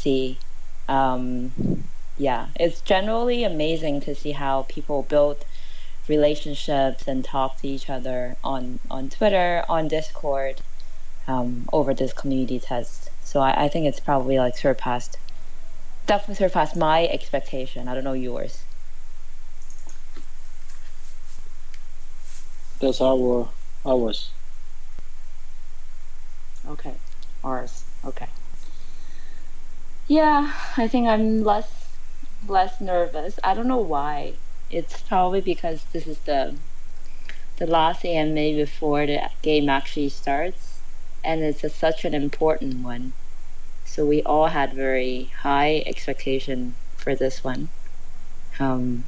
see. Yeah, it's generally amazing to see how people build relationships and talk to each other on Twitter, on Discord, over this community test. So I think it's probably like definitely surpassed my expectation. I don't know yours. That's ours. Okay, ours. Okay. Yeah, I think I'm less nervous. I don't know why. It's probably because this is the last AMA before the game actually starts, and it's such an important one. So we all had very high expectation for this one. Um,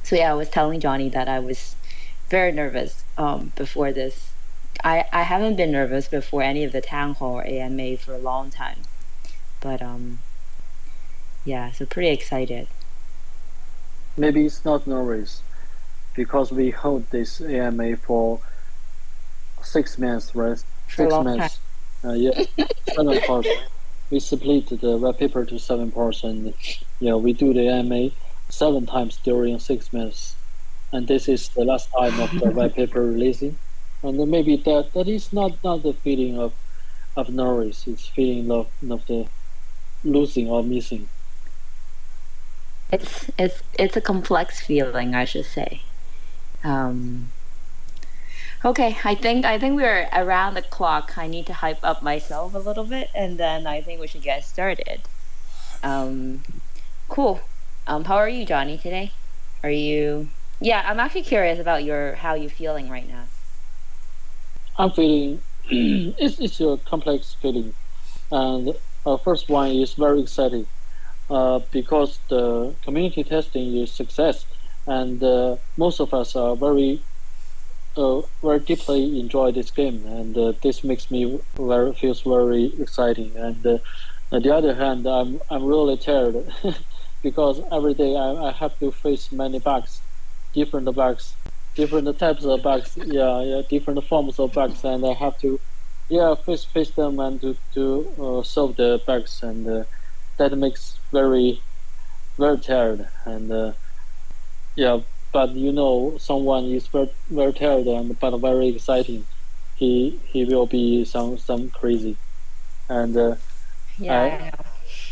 so yeah, I was telling Johnny that I was very nervous before this. I haven't been nervous before any of the town hall or AMA for a long time, but yeah, so pretty excited. Maybe it's not nervous because we hold this AMA for 6 months, right? For a Six long time. months. Yeah, 7 parts. We split the red paper to 7 parts, and yeah, we do the AMA 7 times during 6 months. And this is the last time of the red paper releasing. And then maybe that is not the feeling of nervous. It's feeling of the losing or missing. It's a complex feeling, I should say. Um, okay, I think we're around the clock. I need to hype up myself a little bit, and then I think we should get started. Um, cool. How are you, Johnny, today? Are you? Yeah, I'm actually curious about your how you feeling right now. I'm feeling it's a complex feeling, and first one is very exciting because the community testing is success, and most of us are very deeply enjoy this game, and this makes me very feels very exciting. And on the other hand, I'm really tired because every day I have to face many different bugs, different types of bugs, yeah, different forms of bugs, and I have to yeah face them and to solve the bugs, and that makes very tired. And yeah, but someone is very tired and but very exciting. He will be some crazy, and I Yeah, I know.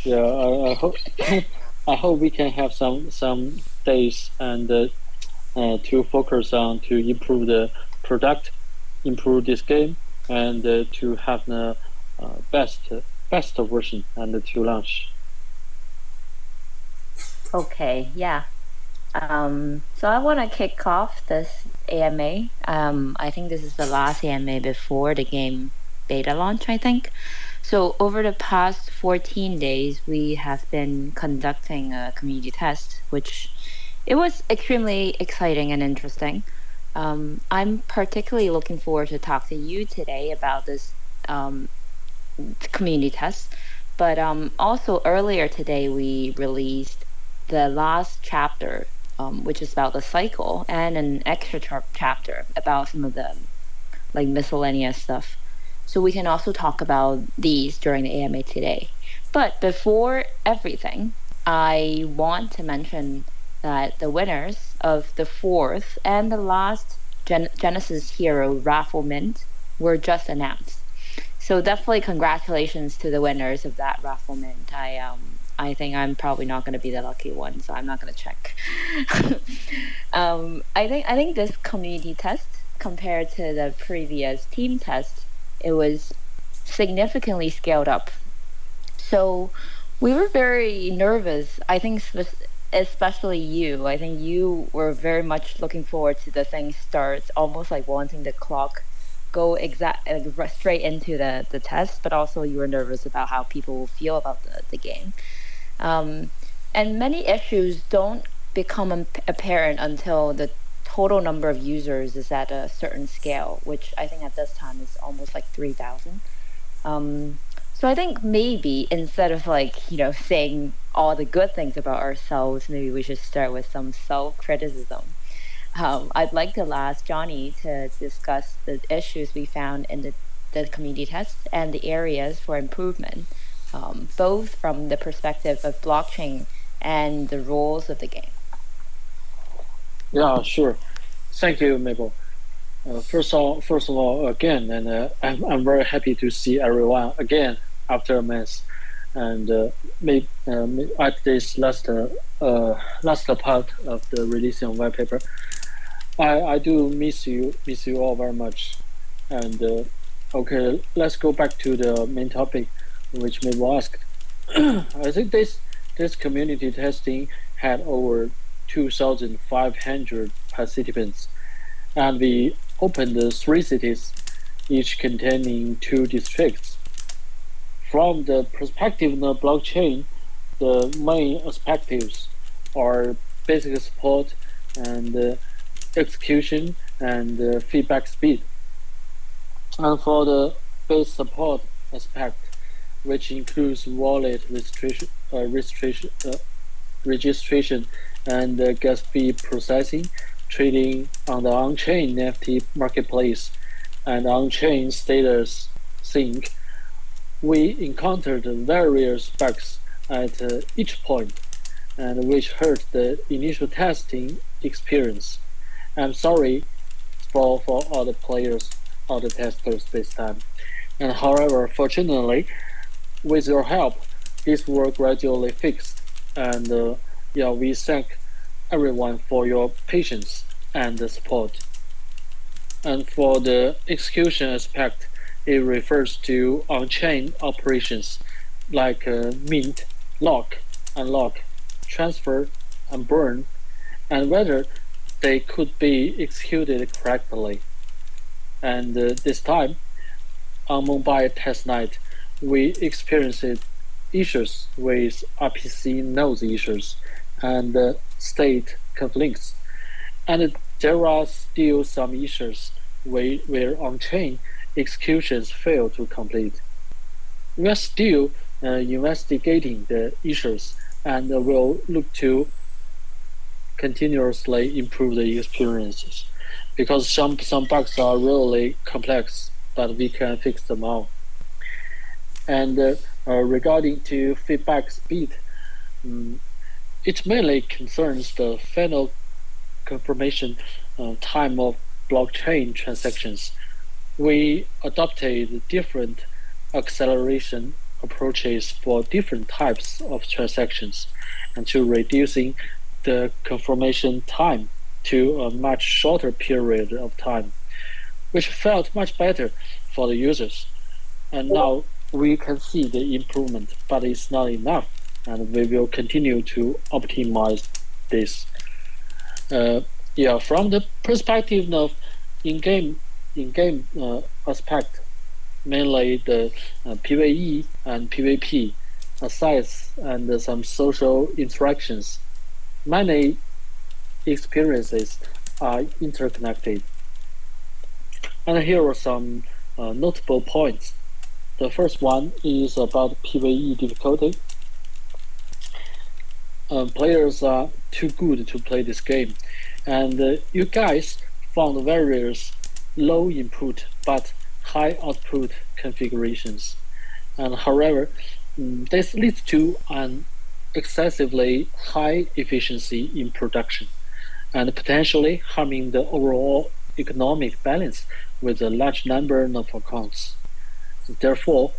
yeah I hope I hope we can have some days and to focus on to improve the product, improve this game, and to have the best version and to launch. Okay, yeah. So I want to kick off this AMA. I think this is the last AMA before the game beta launch, I think. So over the past 14 days, we have been conducting a community test, which it was extremely exciting and interesting. I'm particularly looking forward to talk to you today about this um, community test. But also earlier today, we released the last chapter, which is about the cycle, and an extra chapter about some of the like miscellaneous stuff. So we can also talk about these during the AMA today. But before everything, I want to mention that the winners of the fourth and the last Genesis Hero raffle mint were just announced. So definitely congratulations to the winners of that raffle mint. I think I'm probably not going to be the lucky one, so I'm not going to check. I think this community test compared to the previous team test, it was significantly scaled up. So we were very nervous. I think especially you. I think you were very much looking forward to the thing starts, almost like wanting the clock go straight into the test, but also you were nervous about how people will feel about the game. Um, and many issues don't become apparent until the total number of users is at a certain scale, which I think at this time is almost like 3,000. Um, so I think maybe instead of like, saying all the good things about ourselves, maybe we should start with some self criticism. I'd like to ask Johnny to discuss the issues we found in the community test and the areas for improvement. both from the perspective of blockchain and the rules of the game. Yeah, sure. Thank you, Mabel. First of all, again, and I'm very happy to see everyone again after a month, and at this last part of the releasing of white paper. I do miss you all very much, and okay, let's go back to the main topic, which Mabel asked. I think this community testing had over 2,500 participants, and we opened 3 cities, each containing 2 districts. From the perspective of the blockchain, the main aspects are basic support and execution and feedback speed. And for the base support aspect, which includes wallet registration and gas fee processing, trading on the on-chain NFT marketplace, and on-chain status sync, we encountered various bugs at each point, and which hurt the initial testing experience. I'm sorry for all the players, all the testers this time. And however, fortunately, with your help, these were gradually fixed. And we thank everyone for your patience and support. And for the execution aspect, it refers to on-chain operations like mint, lock, unlock, transfer, and burn, and whether they could be executed correctly. And this time, on Mumbai testnet, we experienced issues with RPC node issues and state conflicts. And there are still some issues where on-chain executions fail to complete. We are still investigating the issues and will look to continuously improve the experiences, because some bugs are really complex, but we can fix them all. And regarding to feedback speed, it mainly concerns the final confirmation time of blockchain transactions. We adopted different acceleration approaches for different types of transactions, and to reducing the confirmation time to a much shorter period of time, which felt much better for the users. And now we can see the improvement, but it's not enough, and we will continue to optimize this. From the perspective of in-game aspect, mainly the PvE and PvP, sites and some social interactions, many experiences are interconnected. And here are some notable points. The first one is about PvE difficulty. Players are too good to play this game, and you guys found various low input but high output configurations. And however, this leads to an excessively high efficiency in production, and potentially harming the overall economic balance with a large number of accounts. Therefore,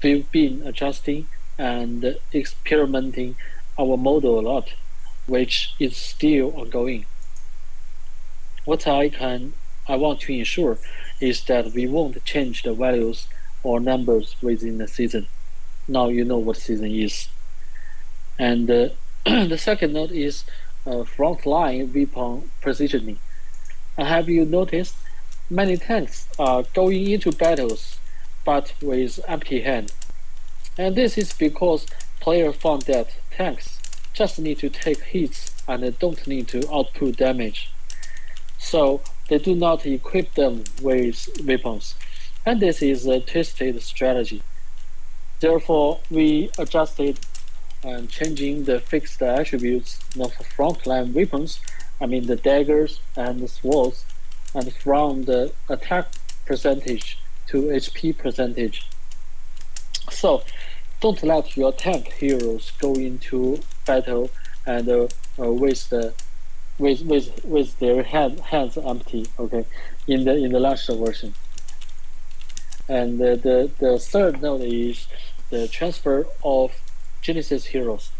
we've been adjusting and experimenting our model a lot, which is still ongoing. What I want to ensure is that we won't change the values or numbers within the season. Now you know what season is. And the second note is frontline weapon positioning. Have you noticed many tanks are going into battles but with empty hand? And this is because players found that tanks just need to take hits and don't need to output damage. So they do not equip them with weapons. And this is a twisted strategy. Therefore, we adjusted and changing the fixed attributes of frontline weapons, I mean the daggers and the swords, and from the attack percentage to HP percentage. So Don't let your tank heroes go into battle and with their hands empty. Okay, in the launcher version. And the third node is the transfer of Genesis heroes.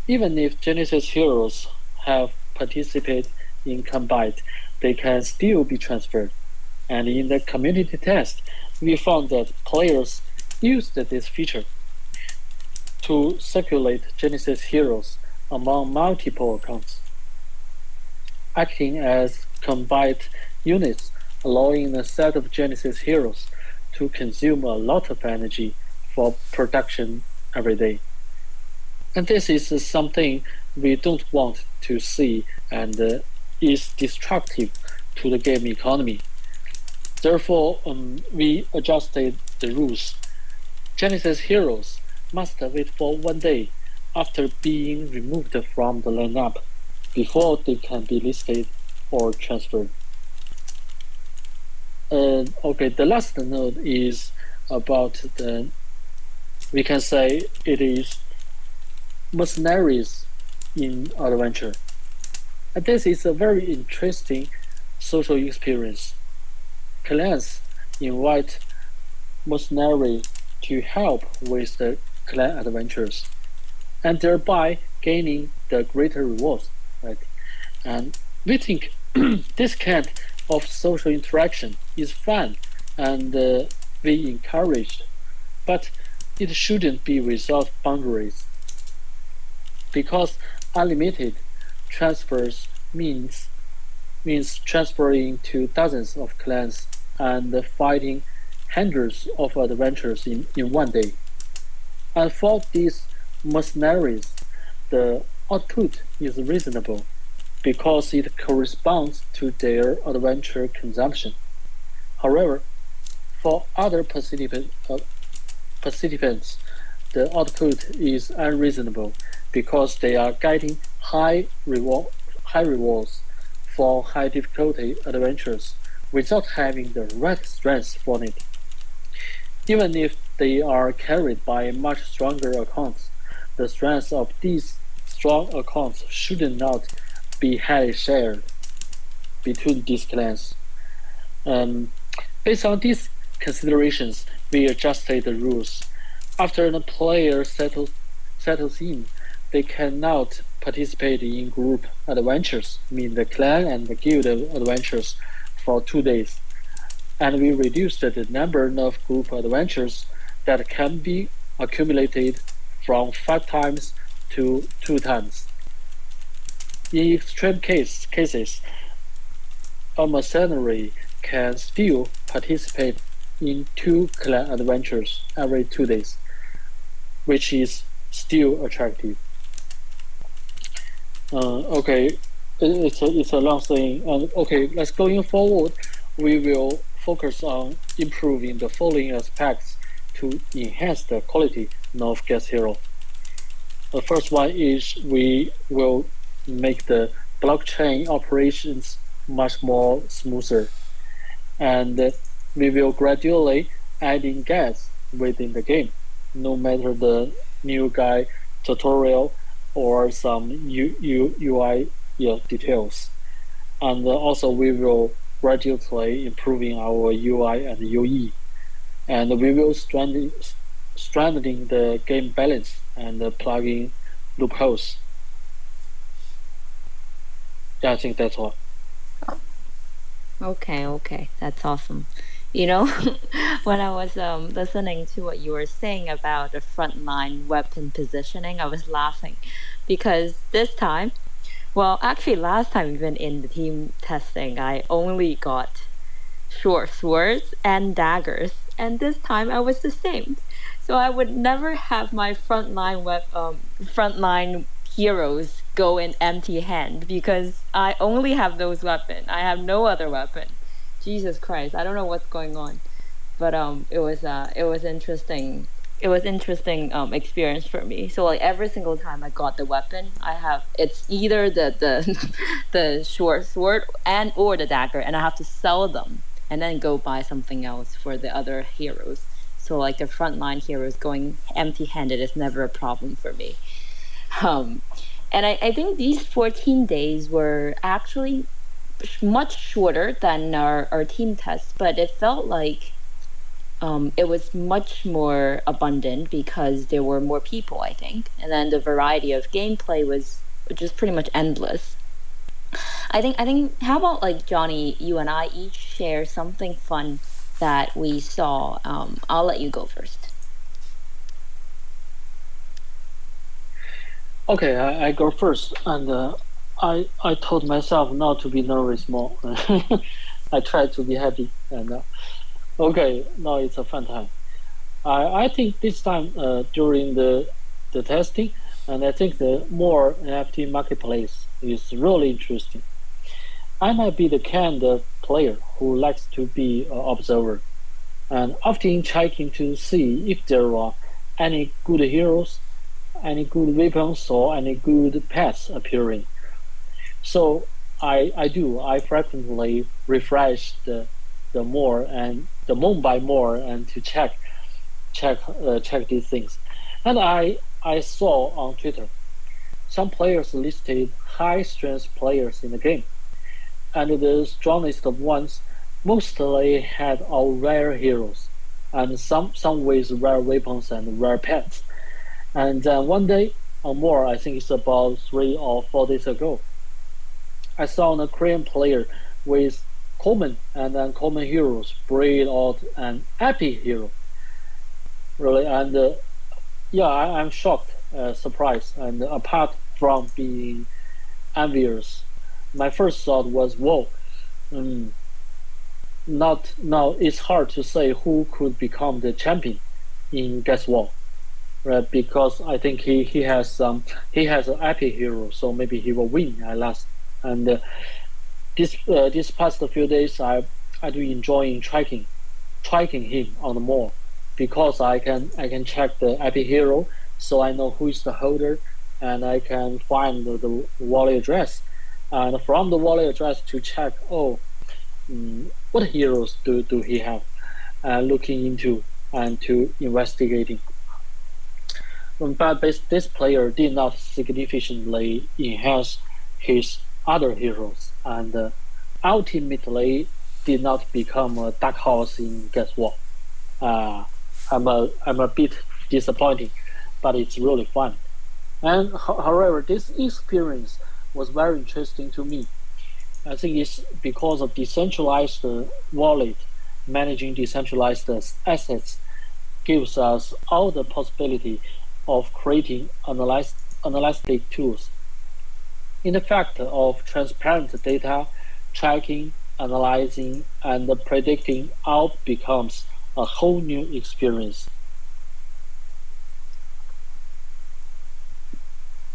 Even if Genesis heroes have participated in combat, they can still be transferred. And in the community test, we found that players used this feature to circulate Genesis heroes among multiple accounts, acting as combat units, allowing a set of Genesis heroes to consume a lot of energy for production every day. And this is something we don't want to see and is destructive to the game economy. Therefore, we adjusted the rules. Genesis heroes must wait for 1 day after being removed from the lineup before they can be listed or transferred. Okay, the last node is about we can say it is mercenaries in adventure. And this is a very interesting social experience. Clans invite mercenaries to help with the clan adventures, and thereby gaining the greater rewards, right? And we think this kind of social interaction is fun and we encourage, but it shouldn't be without boundaries. Because unlimited transfers means transferring to dozens of clans and fighting hundreds of adventures in 1 day. And for these mercenaries, the output is reasonable because it corresponds to their adventure consumption. However, for other participants, the output is unreasonable because they are getting high rewards for high difficulty adventures without having the right strength for it. Even if they are carried by much stronger accounts, the strength of these strong accounts should not be highly shared between these clans. Based on these considerations, we adjusted the rules. After the player settles in, they cannot participate in group adventures, mean the clan and the guild adventures, for 2 days. And we reduced the number of group adventures that can be accumulated from 5 times to 2 times. In extreme cases, a mercenary can still participate in 2 clan adventures every 2 days, which is still attractive. Okay, it's a long thing. And okay, let's going forward. We will focus on improving the following aspects to enhance the quality of Guest Hero. The first one is we will make the blockchain operations much more smoother, and we will gradually adding guests within the game, no matter the new guide tutorial or some UI details. And also we will gradually improving our UI and UE, and we will strengthening the game balance and plugging loopholes. Yeah, I think that's all. Okay, that's awesome. You know, when I was listening to what you were saying about the frontline weapon positioning, I was laughing because this time, well, actually, last time even in the team testing, I only got short swords and daggers, and this time I was the same. So I would never have my frontline heroes go in empty hand because I only have those weapons. I have no other weapon. Jesus Christ, I don't know what's going on, but it was interesting. It was interesting experience for me. So like every single time I got the weapon, I have it's either the the short sword and or the dagger, and I have to sell them and then go buy something else for the other heroes. So like the frontline heroes going empty-handed is never a problem for me. Um, and I think these 14 days were actually much shorter than our team test, but it felt like it was much more abundant because there were more people, I think. And then the variety of gameplay was just pretty much endless. I think how about like Johnny, you and I each share something fun that we saw. I'll let you go first. Okay, I go first, and I told myself not to be nervous more. I tried to be happy, and okay, now it's a fun time. I think this time during the testing, and I think the more NFT marketplace is really interesting. I might be the kind of player who likes to be an observer, and often checking to see if there are any good heroes, any good weapons, or any good pets appearing. So I frequently refresh the more and the moon by more and to check these things. And I saw on Twitter some players listed high strength players in the game, and the strongest ones mostly had all rare heroes, and some with rare weapons and rare pets. And then one day or more, I think it's about 3 or 4 days ago, I saw a Korean player with common and uncommon heroes breed out an epic hero. Really, and yeah, I'm shocked, surprised, and apart from being envious, my first thought was, "Whoa, mm, not now." It's hard to say who could become the champion in Guess What, right? Because I think he has an epic hero, so maybe he will win at last. And this past few days, I do enjoying tracking him on the mall because I can check the epic hero, so I know who is the holder, and I can find the wallet address, and from the wallet address to check, what heroes do he have, looking into and to investigating. But this player did not significantly enhance his other heroes, and ultimately did not become a dark horse in Guess What. Uh, I'm a bit disappointing, but it's really fun. And however, this experience was very interesting to me. I think it's because of decentralized wallet managing decentralized assets gives us all the possibility of creating analytic tools. In the fact of transparent data, tracking, analyzing, and predicting all becomes a whole new experience.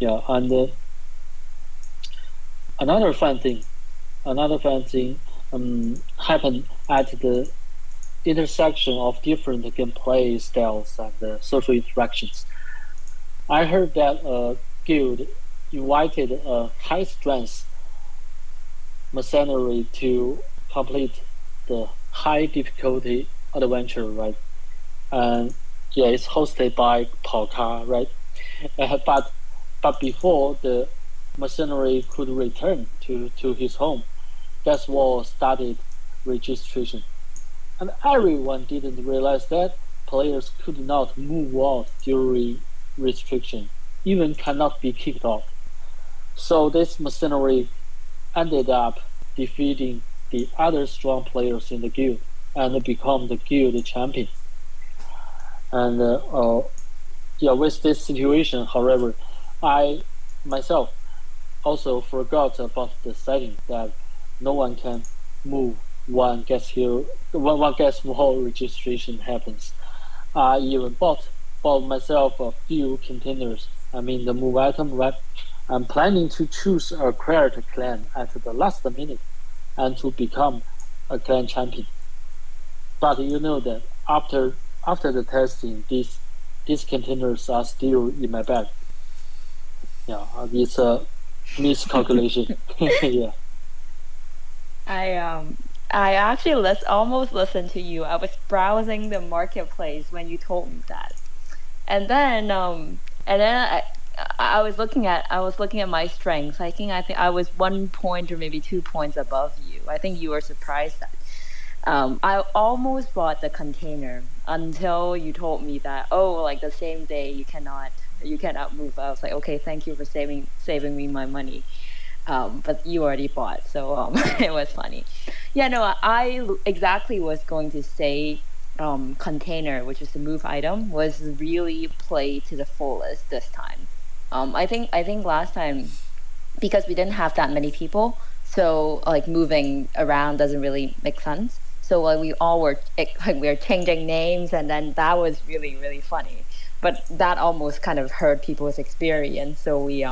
Yeah, and another fun thing, another fun thing happened at the intersection of different gameplay styles and social interactions. I heard that a guild invited a high strength mercenary to complete the high difficulty adventure, right? And yeah, it's hosted by Palka, right? But before the mercenary could return to his home, Guess What started registration. And everyone didn't realize that players could not move out during restriction, even cannot be kicked out. So this mercenary ended up defeating the other strong players in the guild and become the guild champion. And yeah, with this situation, however, I myself also forgot about the setting that no one can move one guess wall registration happens. I even bought myself a few containers. I mean the move item, right? I'm planning to choose a create clan at the last minute and to become a clan champion. But you know that after the testing, these containers are still in my bag. Yeah, it's a miscalculation. Yeah. I I actually almost listened to you. I was browsing the marketplace when you told me that. And then I was looking at my strengths. I think I was 1 point or maybe 2 points above you. I think you were surprised that I almost bought the container until you told me that, oh, like the same day you cannot move. I was like, okay, thank you for saving me my money. But you already bought, so it was funny. Yeah, no, exactly was going to say container, which is the move item, was really played to the fullest this time. I think last time, because we didn't have that many people, so like moving around doesn't really make sense. So like we all were like we were changing names, and then that was really really funny. But that almost kind of hurt people's experience, so we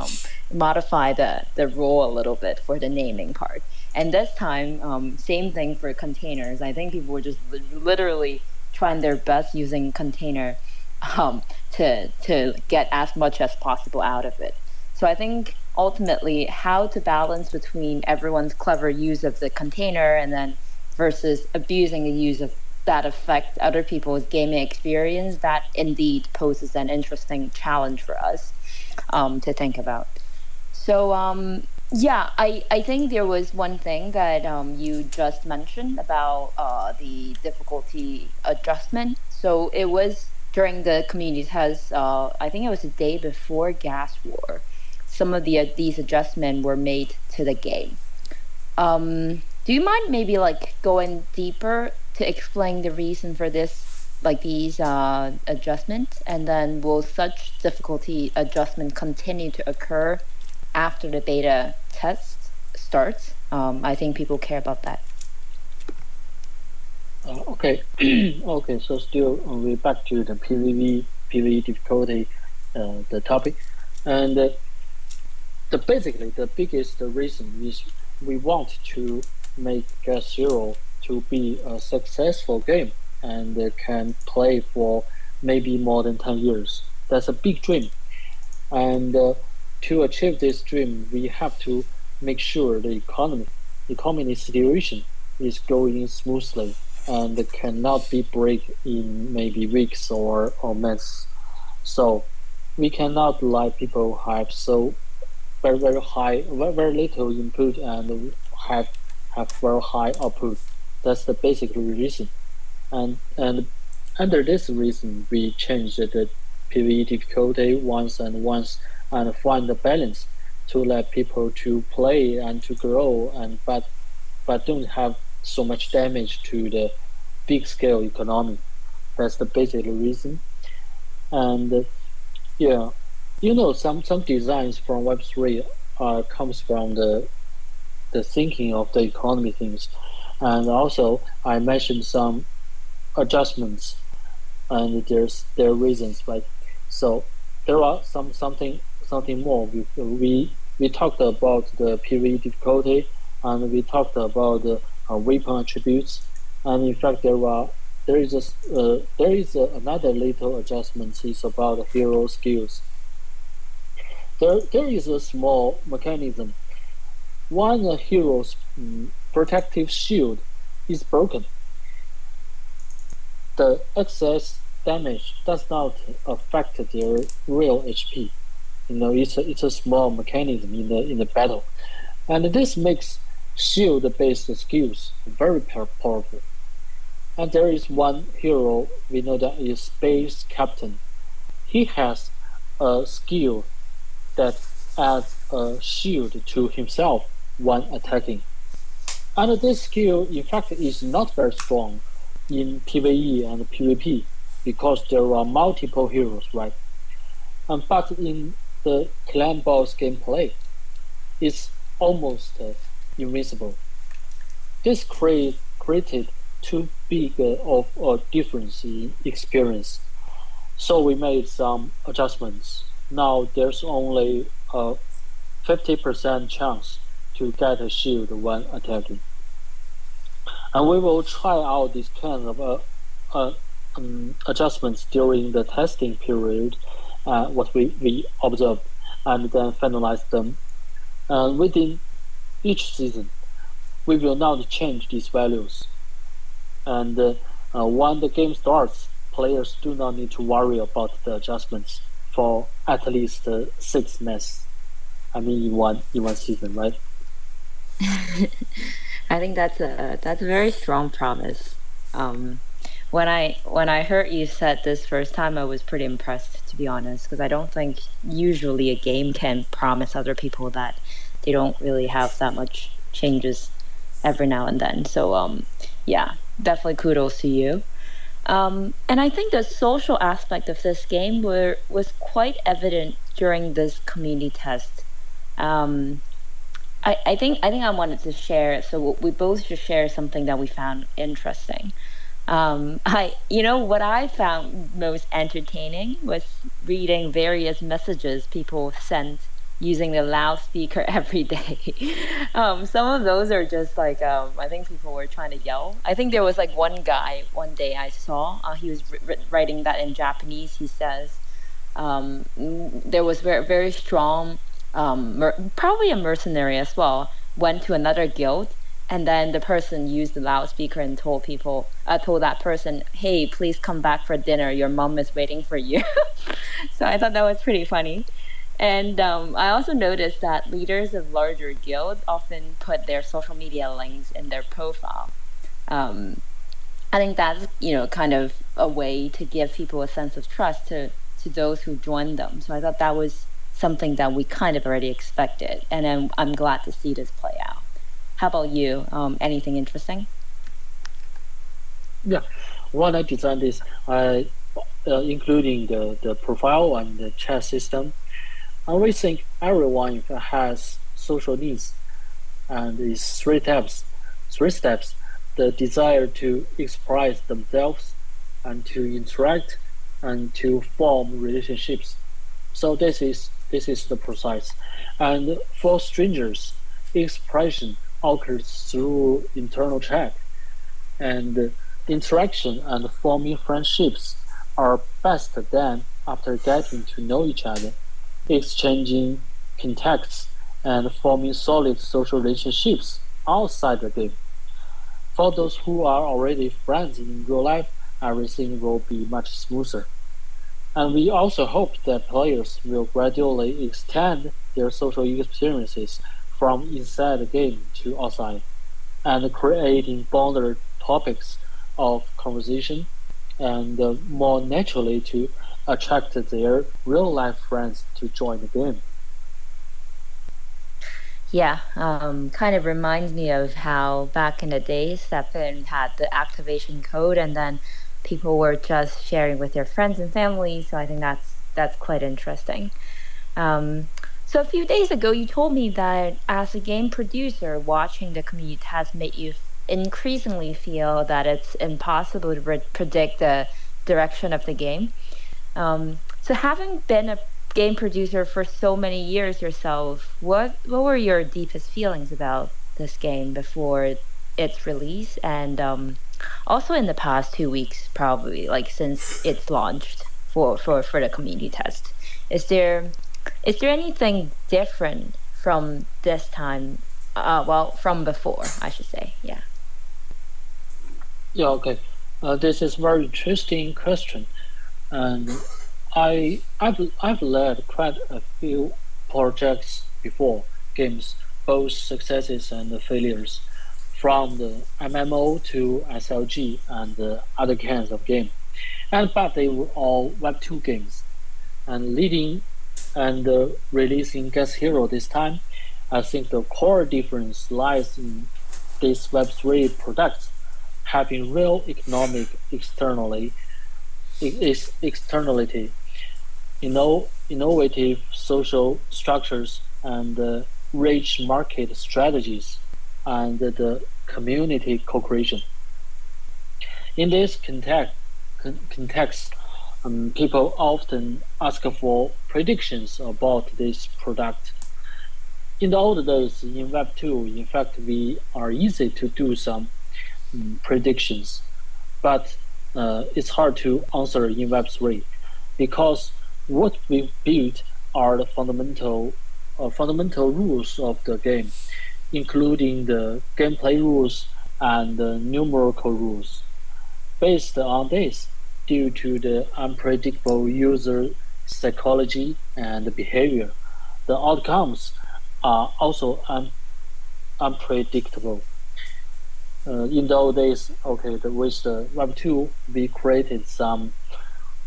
modified the rule a little bit for the naming part. And this time, same thing for containers. I think people were just literally trying their best using container to get as much as possible out of it. So I think ultimately how to balance between everyone's clever use of the container and then versus abusing the use of that affect other people's gaming experience, that indeed poses an interesting challenge for us to think about. So yeah, I think there was one thing that you just mentioned about the difficulty adjustment. So it was during the community test. I think it was the day before Gas War. Some of these adjustments were made to the game. Do you mind maybe like going deeper to explain the reason for this, like these adjustments, and then will such difficulty adjustment continue to occur after the beta test starts? I think people care about that. Okay, okay. So still, we back to the PVE difficulty, the topic, and the basically the biggest reason is we want to make Gas Zero to be a successful game and can play for maybe more than 10 years. That's a big dream, and to achieve this dream, we have to make sure the economy situation is going smoothly and cannot be break in maybe weeks or months. So we cannot let people have so very high, very little input and have very high output. That's the basic reason. And under this reason, we changed the PVE difficulty once and find the balance to let people to play and to grow and but don't have so much damage to the big scale economy. That's the basic reason. And yeah, some designs from Web3 comes from the thinking of the economy things, and also I mentioned some adjustments and their reasons, right? So there are something more. We talked about the PvE difficulty, and we talked about the weapon attributes, and in fact there is another little adjustment. It's about hero skills. There is a small mechanism. When a hero's protective shield is broken, the excess damage does not affect their real HP. It's a small mechanism in the battle, and this makes shield-based skills very powerful. And there is one hero we know that is Space Captain. He has a skill that adds a shield to himself when attacking. And this skill, in fact, is not very strong in PvE and PvP because there are multiple heroes, right? But in the clan boss gameplay, it's almost invincible. This created too big of a difference in experience, so we made some adjustments. Now there's only a 50% chance to get a shield when attacking. And we will try out this kind of adjustments during the testing period, what we observed, and then finalize them within each season. we will not change these values. And when the game starts, players do not need to worry about the adjustments for at least 6 months. I mean, in one season, right? I think that's a very strong promise. Um, when I heard you said this first time, I was pretty impressed, to be honest, because I don't think usually a game can promise other people that they don't really have that much changes every now and then. So yeah, definitely kudos to you. And I think the social aspect of this game was quite evident during this community test. Um, I think I wanted to share. So we both should share something that we found interesting. What I found most entertaining was reading various messages people sent using the loudspeaker every day. Some of those are just like, I think people were trying to yell. I think there was like one guy one day I saw, he was writing that in Japanese. He says, there was very, very strong, probably a mercenary as well, went to another guild, and then the person used the loudspeaker and told that person, "Hey, please come back for dinner. Your mom is waiting for you." So I thought that was pretty funny. And I also noticed that leaders of larger guilds often put their social media links in their profile. Um, I think that's kind of a way to give people a sense of trust to those who join them. So I thought that was something that we kind of already expected, and I'm glad to see this play out. How about you? Anything interesting? Yeah. When I designed this, I including the profile and the chat system. I always think everyone has social needs, and it's three steps: the desire to express themselves, and to interact, and to form relationships. So this is the process. And for strangers, expression occurs through internal chat, and interaction and forming friendships are best done after getting to know each other, exchanging contacts, and forming solid social relationships outside the game. For those who are already friends in real life, everything will be much smoother. And we also hope that players will gradually extend their social experiences from inside the game to outside, and creating broader topics of conversation, and more naturally to attract their real life friends to join the game. Yeah, kind of reminds me of how back in the days Stepin had the activation code, and then people were just sharing with their friends and family. So I think that's quite interesting. Um, so a few days ago, you told me that as a game producer, watching the commute has made you increasingly feel that it's impossible to predict the direction of the game. So having been a game producer for so many years yourself, what were your deepest feelings about this game before its release, and also in the past 2 weeks, probably like since it's launched for the community test? Is there is there anything different from this time? Well, from before, I should say. Yeah. Yeah, okay. This is very interesting question, and I've led quite a few projects before, games, both successes and failures, from the MMO to SLG and other kinds of game. And but they were all Web 2 games. And leading and releasing Guest Hero this time, I think the core difference lies in these Web3 products having real economic externality, innovative social structures, and rich market strategies, and the community co-creation. In this context, people often ask for predictions about this product. In the old days, in Web2, in fact, we are easy to do some predictions, but it's hard to answer in Web3 because what we built are the fundamental rules of the game. including the gameplay rules and the numerical rules. Based on this, due to the unpredictable user psychology and behavior, the outcomes are also unpredictable. In those days, okay, with the Web 2, we created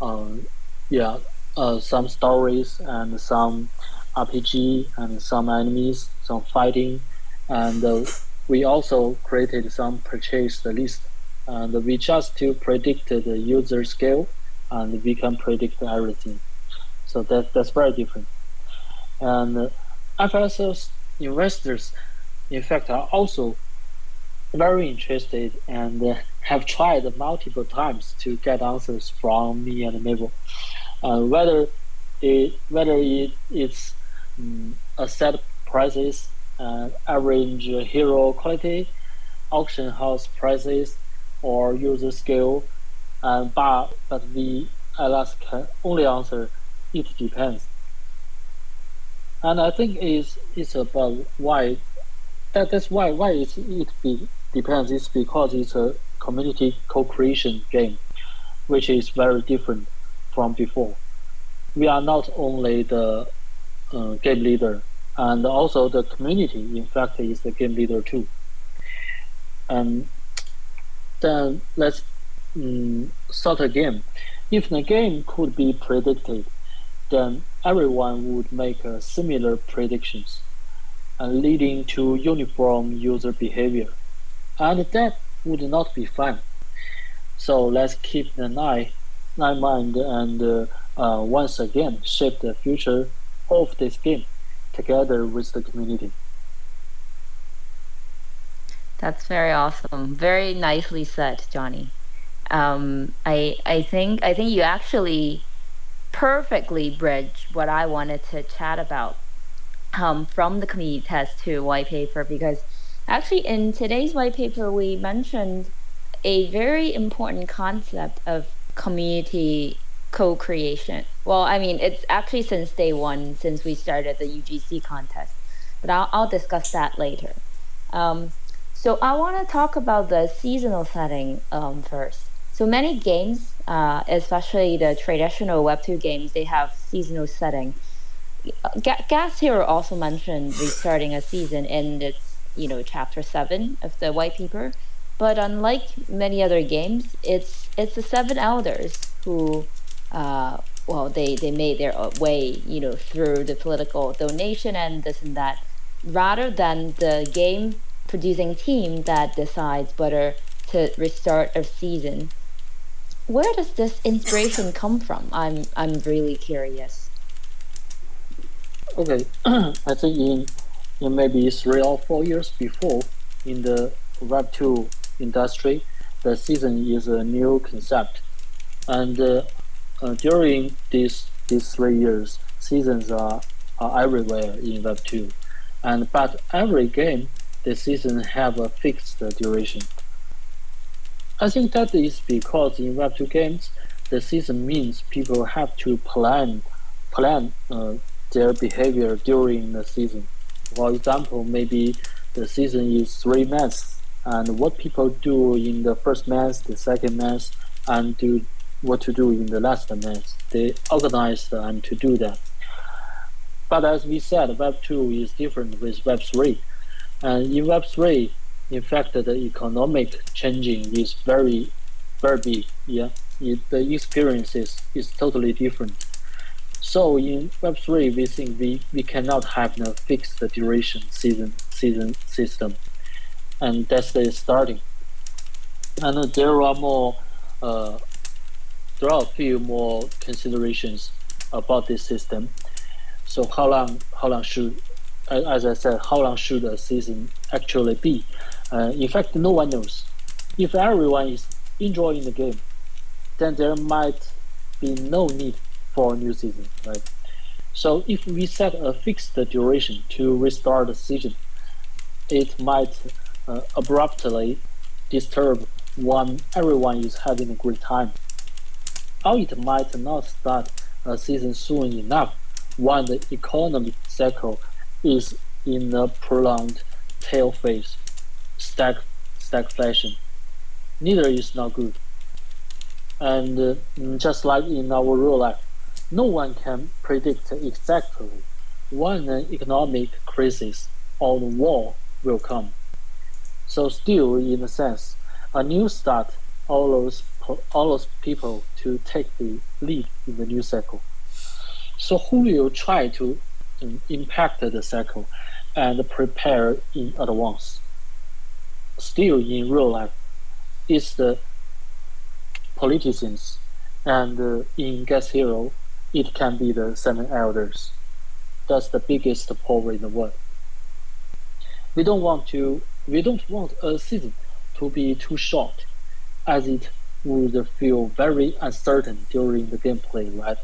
uh, yeah, some stories and some RPG and some enemies, some fighting, and we also created some purchase list. And we just to predict the user scale, and we can predict everything. So that's very different. And FSO's investors, in fact, are also very interested and have tried multiple times to get answers from me and Mabel. Whether it's a set prices, average hero quality, auction house prices, or user scale, but we at last can only answer it depends. And I think it's about why that's why depends. It's because it's a community co-creation game, which is very different from before. We are not only the game leader, and also the community, in fact, is the game leader too. And then let's start a game. If the game could be predicted, then everyone would make similar predictions, and leading to uniform user behavior. And that would not be fun. So let's keep an eye in mind and once again shape the future of this game together with the community. That's very awesome. Very nicely said, Johnny. I think you actually perfectly bridge what I wanted to chat about from the community test to white paper, because actually in today's white paper we mentioned a very important concept of community co-creation. Well, I mean, it's actually since day one, since we started the UGC contest, but I'll discuss that later. Um, so I want to talk about the seasonal setting first. So many games, especially the traditional Web2 games, they have seasonal setting. Gas Hero also mentioned restarting a season in this, chapter 7 of the white paper. But unlike many other games, it's the seven elders who, they made their way, through the political donation and this and that, rather than the game producing team that decides whether to restart a season. Where does this inspiration come from? I'm really curious. Okay, I think in maybe 3 or 4 years before, in the Web2 industry, the season is a new concept, and during these 3 years, seasons are everywhere in Web2, but every game the season have a fixed duration. I think that is because in Web2 games, the season means people have to plan their behavior during the season. For example, maybe the season is 3 months, and what people do in the first month, the second month, and do what to do in the last month. They organize and to do that. But as we said, Web 2 is different with Web 3. And in Web 3, in fact, the economic changing is very, very big. Yeah, the experience is totally different. So in Web 3, we think we cannot have a fixed duration season system, and that's the starting. And uh, there are a few more considerations about this system. So how long should, as I said, how long should a season actually be? In fact, no one knows. If everyone is enjoying the game, then there might be no need for a new season, right? So if we set a fixed duration to restart the season, it might abruptly disturb when everyone is having a great time. Or it might not start a season soon enough when the economic cycle is in a prolonged tail phase, stagflation. Neither is not good. And just like in our real life, no one can predict exactly when an economic crisis or war will come. So still, in a sense, a new start allows people to take the lead in the new cycle. So who will try to impact the cycle and prepare in advance? Still, in real life, it's the politicians, and in Gas Hero, it can be the seven elders. That's the biggest power in the world. We don't want a season to be too short, as it would feel very uncertain during the gameplay, right?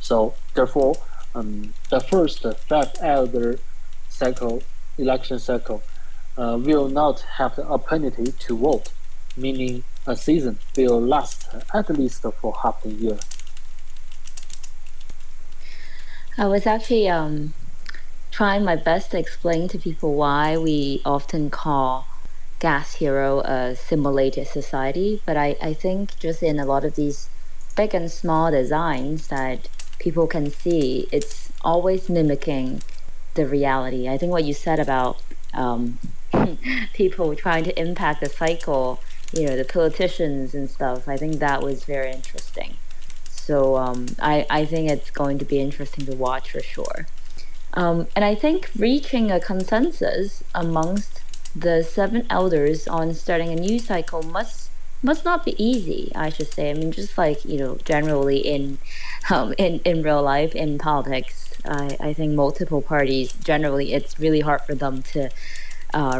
So therefore, the first five elder cycle election cycle will not have the opportunity to vote, meaning a season will last at least for half the year. I was actually trying my best to explain to people why we often call Gas Hero a simulated society, but I think just in a lot of these big and small designs that people can see, it's always mimicking the reality. I think what you said about um, people trying to impact the cycle, the politicians and stuff, I think that was very interesting. So I think it's going to be interesting to watch for sure. And I think reaching a consensus amongst the seven elders on starting a new cycle must not be easy. I should say. I mean, just like generally in real life in politics, I think multiple parties generally it's really hard for them to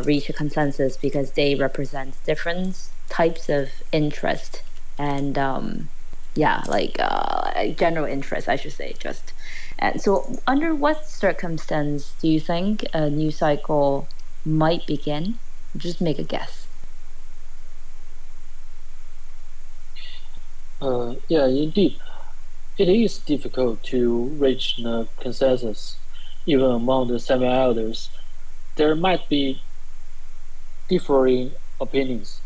reach a consensus because they represent different types of interest and yeah, like general interest, I should say. Just and so, under what circumstance do you think a new cycle might begin? Just make a guess. Yeah, indeed, it is difficult to reach the consensus, even among the seven elders. There might be differing opinions.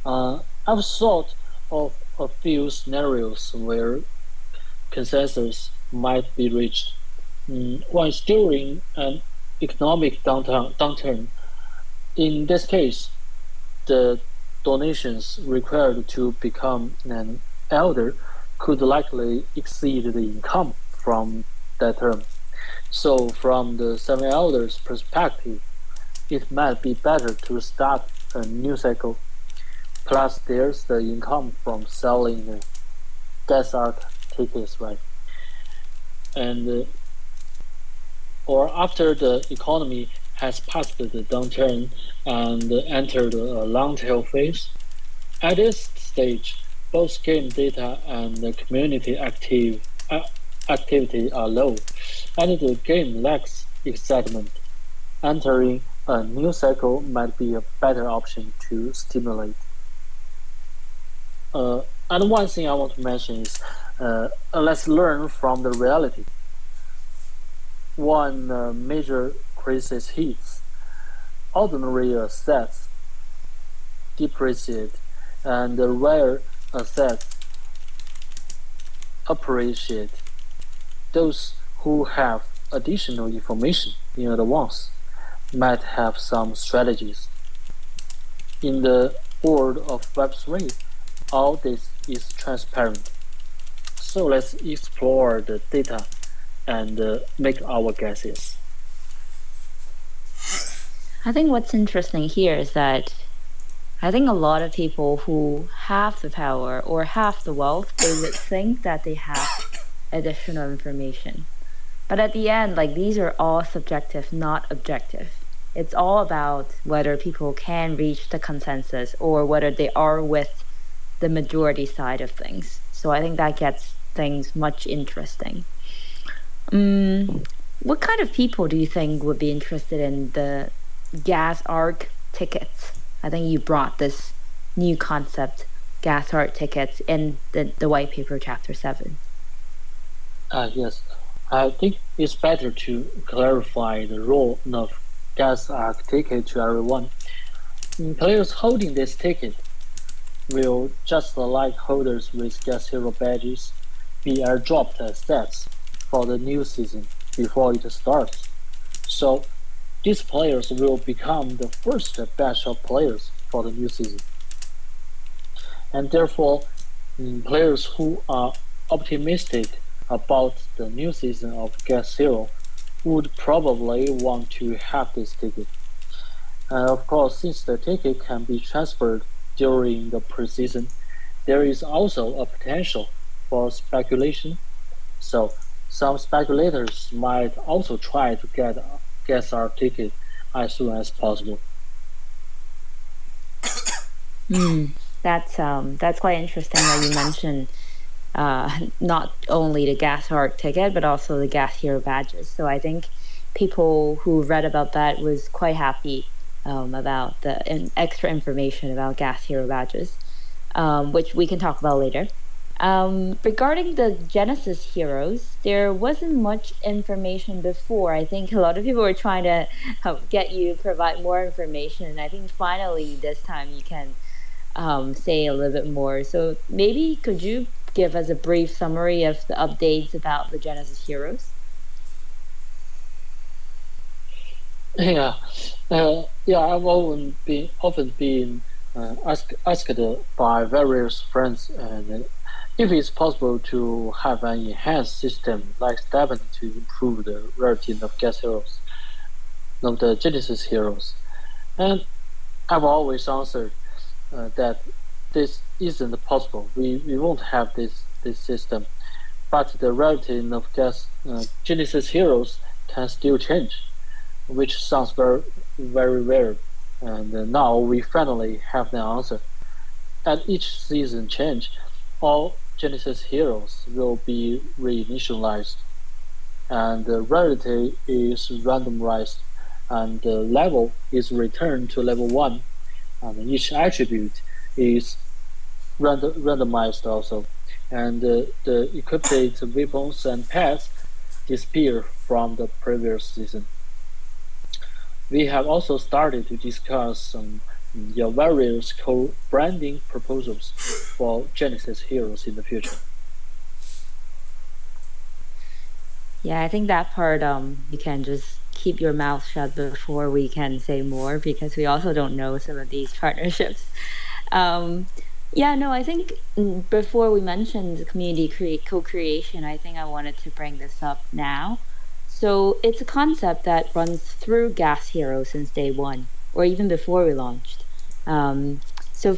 I've thought of a few scenarios where consensus might be reached. Once during an economic downturn. In this case, the donations required to become an elder could likely exceed the income from that term. So, from the seven elders' perspective, it might be better to start a new cycle. Plus, there's the income from selling the gas arc tickets, right? And or after the economy has passed the downturn and entered a long tail phase. At this stage, both game data and the community activity are low, and the game lacks excitement. Entering a new cycle might be a better option to stimulate. And one thing I want to mention is let's learn from the reality. One major crisis hits, ordinary assets depreciate, and rare assets appreciate. Those who have additional information in advance might have some strategies. In the world of Web3, all this is transparent. So let's explore the data and make our guesses. I think what's interesting here is that I think a lot of people who have the power or have the wealth, they would think that they have additional information. But at the end, like these are all subjective, not objective. It's all about whether people can reach the consensus or whether they are with the majority side of things. So I think that gets things much interesting. What kind of people do you think would be interested in the gas arc tickets? I think you brought this new concept, gas arc tickets, in the white paper chapter 7. Yes, I think it's better to clarify the role of Gas Arc ticket to everyone. Players holding this ticket will, just like holders with Gas Hero badges, be airdropped as stats for the new season before it starts. So these players will become the first batch of players for the new season. And therefore, players who are optimistic about the new season of Gas Hero would probably want to have this ticket. And of course, since the ticket can be transferred during the preseason, there is also a potential for speculation. So some speculators might also try to get a Gas Arc ticket as soon as possible. That's quite interesting that you mentioned not only the Gas Arc ticket but also the Gas Hero badges. So I think people who read about that was quite happy about the extra information about Gas Hero badges, which we can talk about later. Regarding the Genesis heroes, there wasn't much information before. I think a lot of people were trying to get you to provide more information. And I think finally this time you can say a little bit more. So maybe could you give us a brief summary of the updates about the Genesis heroes? Yeah, yeah. I've often been asked by various friends, and if it's possible to have an enhanced system like Steven to improve the rarity of Gas Heroes, of the Genesis heroes, and I've always answered that this isn't possible. We won't have this system, but the rarity of Genesis heroes can still change, which sounds very weird. And now we finally have the answer. At each season change, all Genesis heroes will be reinitialized, and the rarity is randomized, and the level is returned to level 1, and each attribute is randomized also, and the equipped weapons and pets disappear from the previous season. We have also started to discuss some various co-branding proposals for Genesis heroes in the future. Yeah, I think that part you can just keep your mouth shut before we can say more because we also don't know some of these partnerships. Um, yeah, no, I think before we mentioned the community co-creation, I think I wanted to bring this up now. So it's a concept that runs through Gas Hero since day one, or even before we launched. Um, so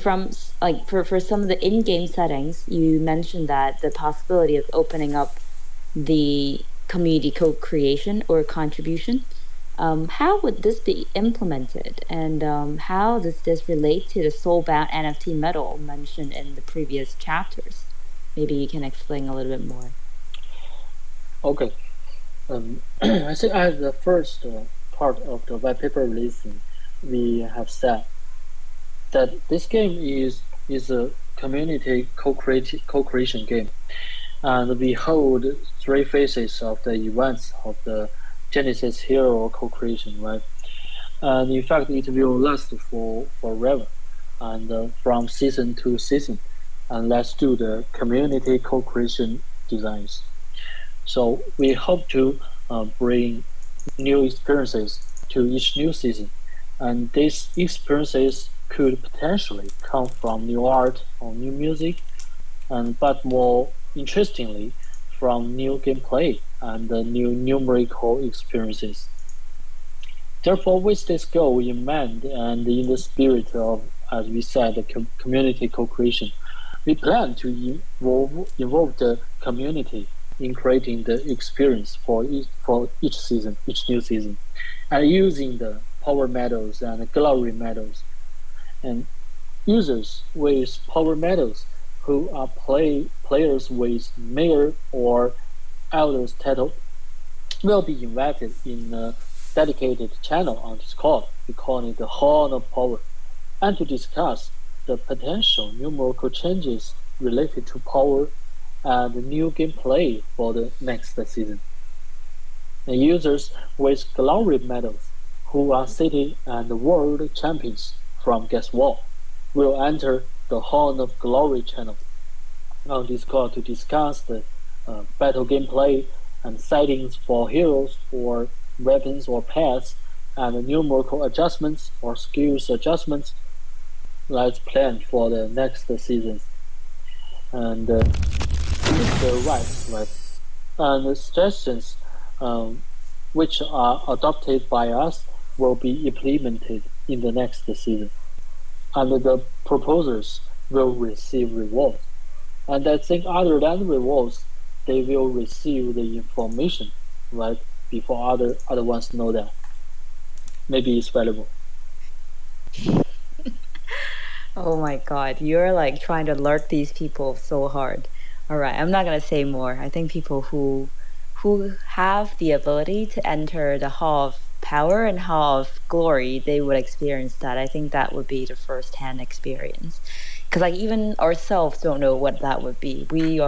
like for some of the in-game settings, you mentioned that the possibility of opening up the community co-creation or contribution. How would this be implemented, and how does this relate to the soulbound NFT medal mentioned in the previous chapters? Maybe you can explain a little bit more. Okay, I think at the first part of the white paper releasing, we have said that this game is a community co-creation game, and we hold 3 phases of the events of the Genesis Hero co-creation, right? And in fact, it will last for forever, and from season to season. And let's do the community co-creation designs. So we hope to bring new experiences to each new season, and these experiences could potentially come from new art or new music, and but more interestingly, from new gameplay and new numerical experiences. Therefore, with this goal in mind and in the spirit of, as we said, the community co-creation, we plan to involve the community in creating the experience for each season, each new season, and using the power medals and glory medals. And users with power medals who are players with mayor or elders title will be invited in a dedicated channel on Discord. We call it the Horn of Power, and to discuss the potential numerical changes related to power and new gameplay for the next season. And users with glory medals who are city and world champions from Guess What, will enter the Horn of Glory channel on Discord to discuss the battle gameplay and settings for heroes or weapons or pets and numerical adjustments or skills adjustments. Let's plan for the next seasons. And it's the right? And suggestions which are adopted by us will be implemented in the next season. And the proposers will receive rewards. And I think other than rewards, they will receive the information, right? Before other ones know that. Maybe it's valuable. Oh my God, you're like trying to alert these people so hard. All right, I'm not gonna say more. I think people who have the ability to enter the Hall of Power and Hall of Glory, they would experience that. I think that would be the first-hand experience. Because like even ourselves don't know what that would be. We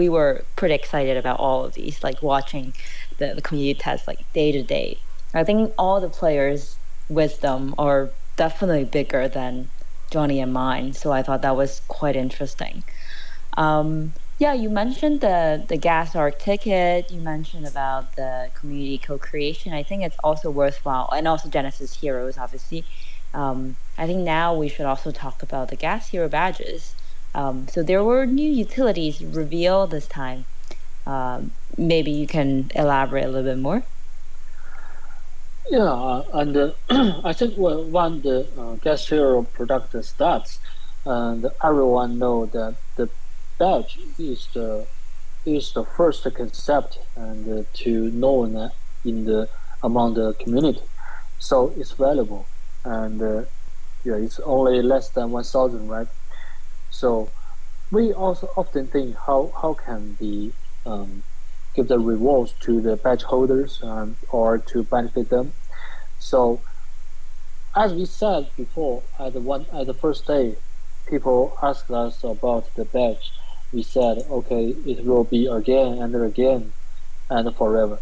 were pretty excited about all of these, like watching the community tests like day to day. I think all the players' wisdom are definitely bigger than Johnny and mine. So I thought that was quite interesting. Yeah, you mentioned the gas arc ticket. You mentioned about the community co-creation. I think it's also worthwhile, and also Genesis Heroes, obviously. I think now we should also talk about the gas hero badges. So there were new utilities revealed this time. Maybe you can elaborate a little bit more. Yeah, and I think when the gas hero product starts, and everyone know that the badge is the first concept and to known in the among the community, so it's valuable, and yeah, it's only less than 1,000, right? So we also often think how can the give the rewards to the badge holders or to benefit them. So as we said before, at the first day, people asked us about the badge. We said, okay, it will be again and again and forever.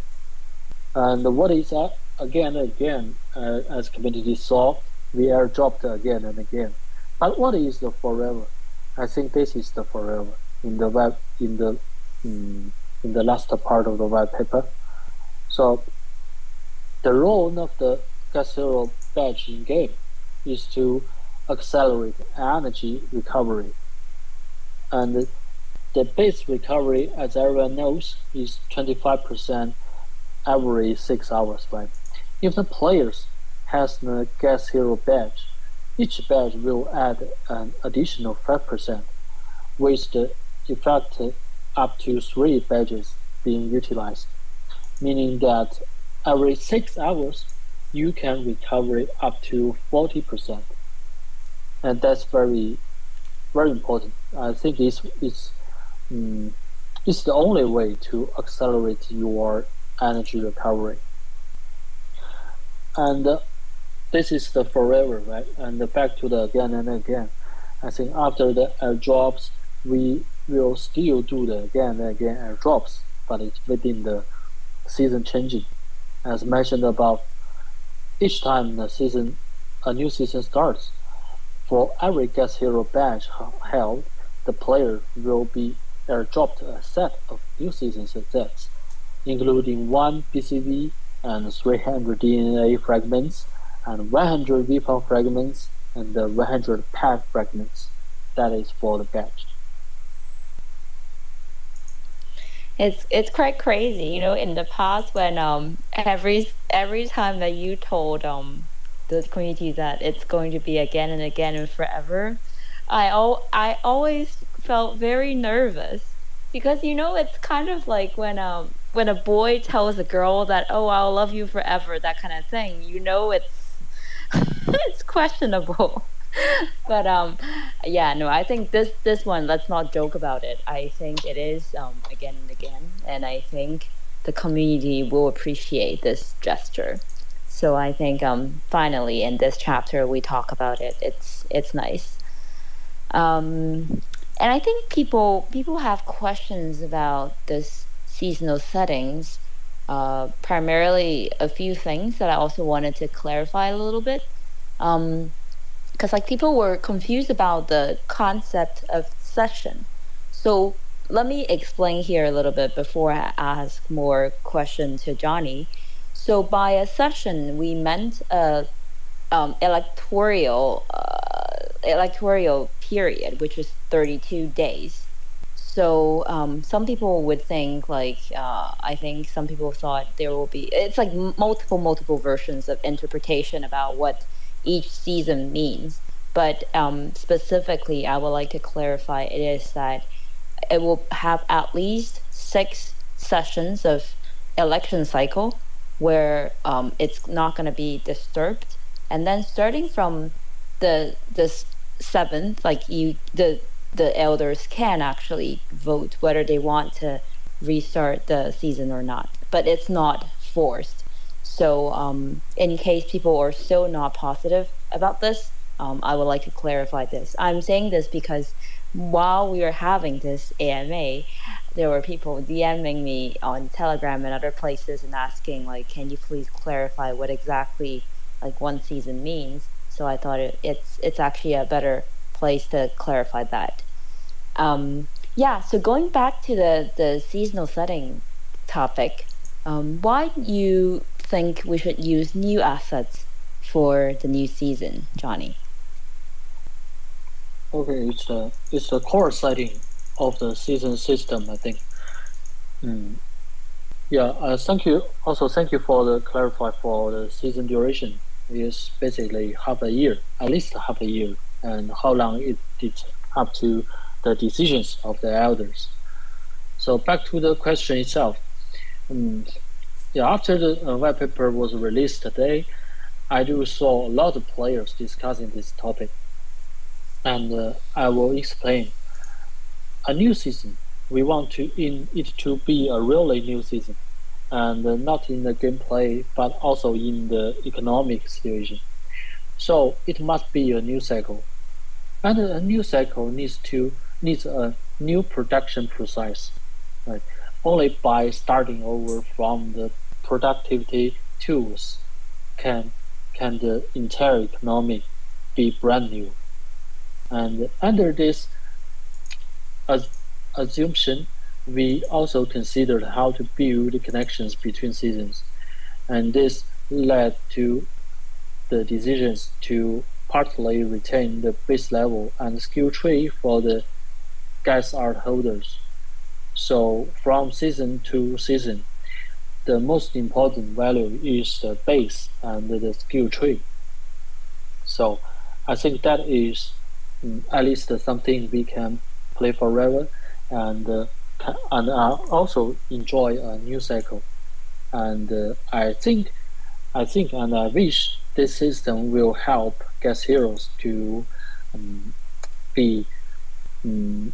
And what is again and again, as community saw, we airdropped again and again. But what is the forever? I think this is the forever in the web in the last part of the white paper. So the role of the gas hero badge in game is to accelerate energy recovery, and the base recovery, as everyone knows, is 25% every 6 hours, right? If the players has the gas hero badge, each badge will add an additional 5%, with the effect up to 3 badges being utilized, meaning that every 6 hours you can recover up to 40%. And that's very, very important. I think it's the only way to accelerate your energy recovery. And this is the forever, right? And back to the again and again. I think after the airdrops, we will still do the again and again airdrops, but it's within the season changing. As mentioned above, each time a new season starts, for every gas hero badge held, the player will be airdropped a set of new season sets, including 1 PCV and 300 DNA fragments, and 100 weapon fragments, and 100 pad fragments. That is for the badge. It's quite crazy, you know. In the past, when every time that you told the community that it's going to be again and again and forever, I always felt very nervous because you know it's kind of like when a boy tells a girl that, oh, I'll love you forever, that kind of thing. You know it's it's questionable. But yeah, no, I think this one, let's not joke about it. I think it is again and again, and I think the community will appreciate this gesture. So I think finally in this chapter we talk about it. It's nice. And I think people have questions about this seasonal settings. primarily a few things that I also wanted to clarify a little bit. Because like people were confused about the concept of session. So let me explain here a little bit before I ask more questions to Johnny. So by a session, we meant a electoral period, which is 32 days. So some people would think like I think some people thought there will be it's like multiple versions of interpretation about what each season means. But specifically, I would like to clarify it is that it will have at least 6 sessions of election cycle where it's not going to be disturbed, and then starting from the seventh, like the elders can actually vote whether they want to restart the season or not, but it's not forced. So in case people are still not positive about this, I would like to clarify this. I'm saying this because while we were having this AMA, there were people DMing me on Telegram and other places and asking like, "Can you please clarify what exactly like one season means?" So I thought it's actually a better place to clarify that. Yeah. So going back to the seasonal setting topic, why do you think we should use new assets for the new season, Johnny? Okay, it's the core setting of the season system, I think. Mm. Yeah, thank you. Also, thank you for the clarify for the season duration. It's basically half a year, at least half a year, and how long it's up to the decisions of the elders. So back to the question itself. Um, yeah, after the white paper was released today, I do saw a lot of players discussing this topic, and I will explain. A new season. We want it to be a really new season, and not in the gameplay, but also in the economic situation. So it must be a new cycle, and a new cycle needs a new production process. Right? Only by starting over from the productivity tools can the entire economy be brand new. And under this as assumption, we also considered how to build connections between seasons, and this led to the decisions to partly retain the base level and skill tree for the guest art holders. So from season to season, the most important value is the base and the skill tree. So I think that is at least something we can play forever and also enjoy a new cycle. And I think, and I wish this system will help guest heroes to um, be um,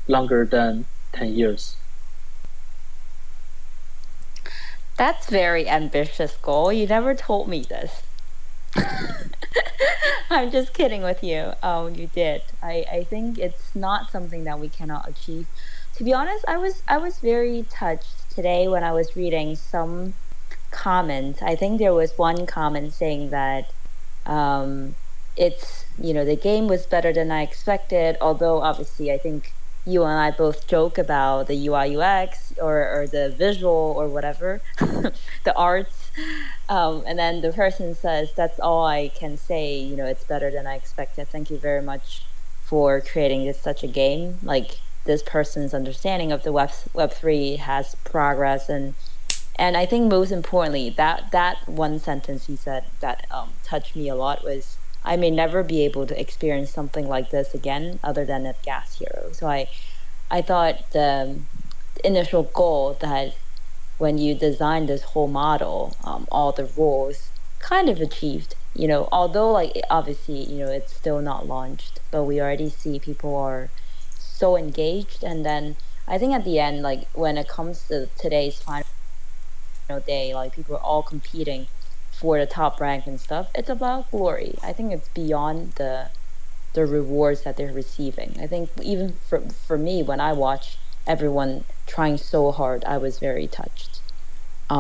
longer than 10 years. That's very ambitious goal. You never told me this. I'm just kidding with you. You did. I think it's not something that we cannot achieve. To be honest, I was very touched today when I was reading some comments. I think there was one comment saying that um, it's the game was better than I expected. Although obviously, I think you and I both joke about the UI UX or the visual or whatever, the arts. And then the person says, "That's all I can say. It's better than I expected. Thank you very much for creating such a game. Like this person's understanding of the Web3 has progress and I think most importantly, that one sentence he said that touched me a lot was, "I may never be able to experience something like this again, other than at Gas Hero." So I thought the initial goal that when you design this whole model, all the rules kind of achieved. Although like obviously it's still not launched, but we already see people are so engaged, and then I think at the end, like when it comes to today's final day, like people are all competing for the top rank and stuff. It's about glory. I think it's beyond the rewards that they're receiving. I think even for me, when I watch everyone trying so hard, I was very touched. I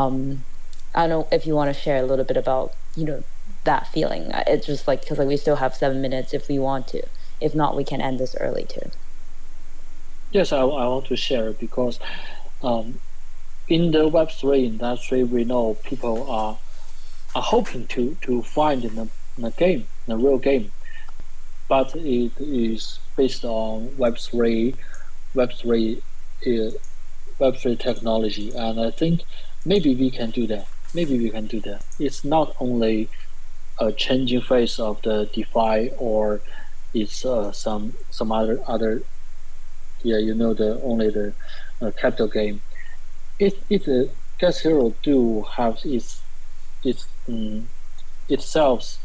don't know if you want to share a little bit about, that feeling. It's just like, because like we still have 7 minutes if we want to. If not, we can end this early too. Yes, I want to share because um, in the Web3 industry, we know people are hoping to find in a game, in a real game, but it is based on Web3, uh, Web3 technology, and I think maybe we can do that. Maybe we can do that. It's not only a changing face of the DeFi, or it's some other yeah, the only the capital game. It Gas Hero do have its itself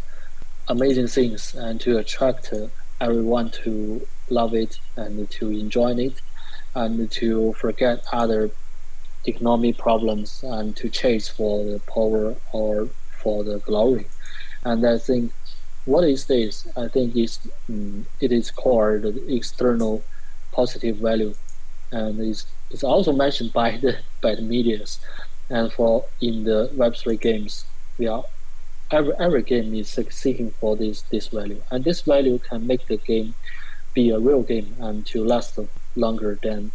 amazing things, and to attract everyone to love it and to enjoy it and to forget other economic problems and to chase for the power or for the glory. And I think what is this? I think it is called the external positive value, and it's also mentioned by the media's. And for in the Web3 games, we are every game is seeking for this value, and this value can make the game be a real game and to last longer than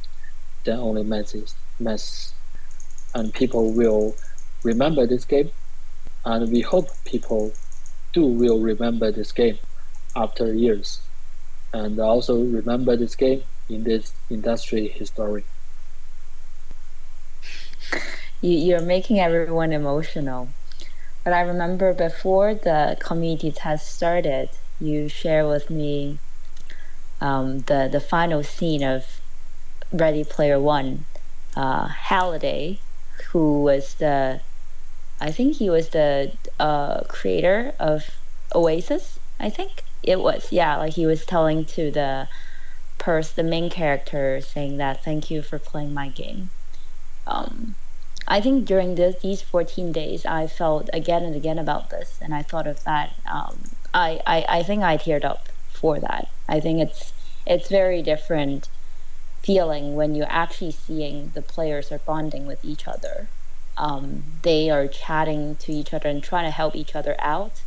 only masses. And people will remember this game, and we hope people will remember this game after years, and also remember this game in this industry history. You're making everyone emotional. But I remember before the community test started, you shared with me the final scene of Ready Player One. Halliday, who was I think he was the creator of Oasis. I think it was, yeah. Like he was telling to the main character, saying that thank you for playing my game. I think during these 14 days, I felt again and again about this, and I thought of that. I think I teared up for that. I think it's very different feeling when you're actually seeing the players are bonding with each other. They are chatting to each other and trying to help each other out,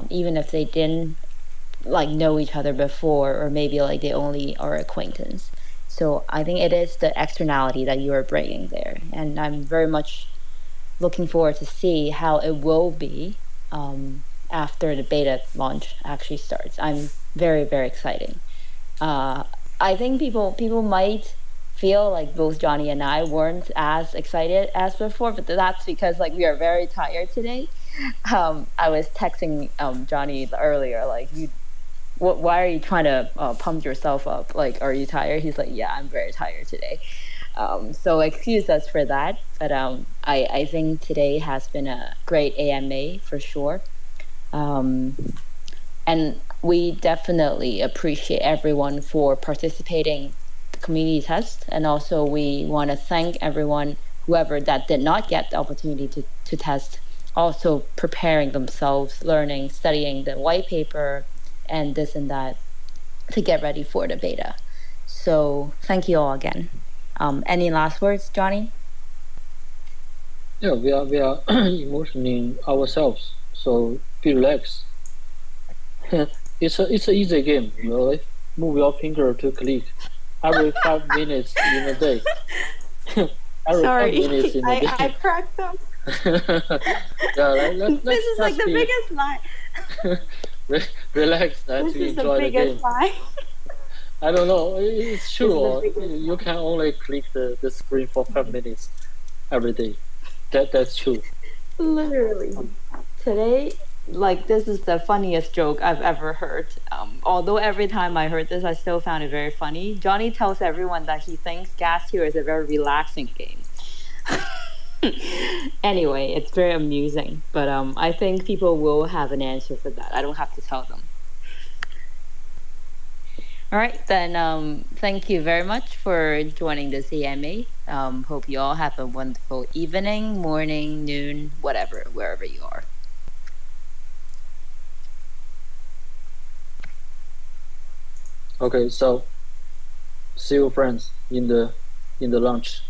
even if they didn't like know each other before, or maybe like they only are acquaintance. So I think it is the externality that you are bringing there, and I'm very much looking forward to see how it will be after the beta launch actually starts. I'm very, very excited. I think people might feel like both Johnny and I weren't as excited as before, but that's because like we are very tired today. I was texting Johnny earlier, like why are you trying to pump yourself up? Like, are you tired? He's like, yeah, I'm very tired today. So excuse us for that, but I think today has been a great AMA for sure. And we definitely appreciate everyone for participating the community test, and also we want to thank everyone, whoever that did not get the opportunity to test, also preparing themselves, learning, studying the white paper and this and that to get ready for the beta. So thank you all again. Any last words, Johnny? Yeah, we are emotioning ourselves, so be relaxed. It's an easy game, really. Move your finger to click every 5 minutes in a day. Every Sorry, 5 minutes in a day. I cracked up. Yeah, This is like the be, biggest lie. relax and This to is the enjoy the game. biggest lie. I don't know, it's true, This is the or biggest you can only click the screen for 5 minutes every day. That's true. Literally. Today, like, this is the funniest joke I've ever heard. Although every time I heard this, I still found it very funny. Johnny tells everyone that he thinks Gas Hero is a very relaxing game. Anyway, it's very amusing, but I think people will have an answer for that. I don't have to tell them. All right, then. Thank you very much for joining this AMA. Hope you all have a wonderful evening, morning, noon, whatever, wherever you are. Okay, so see you friends in the lunch.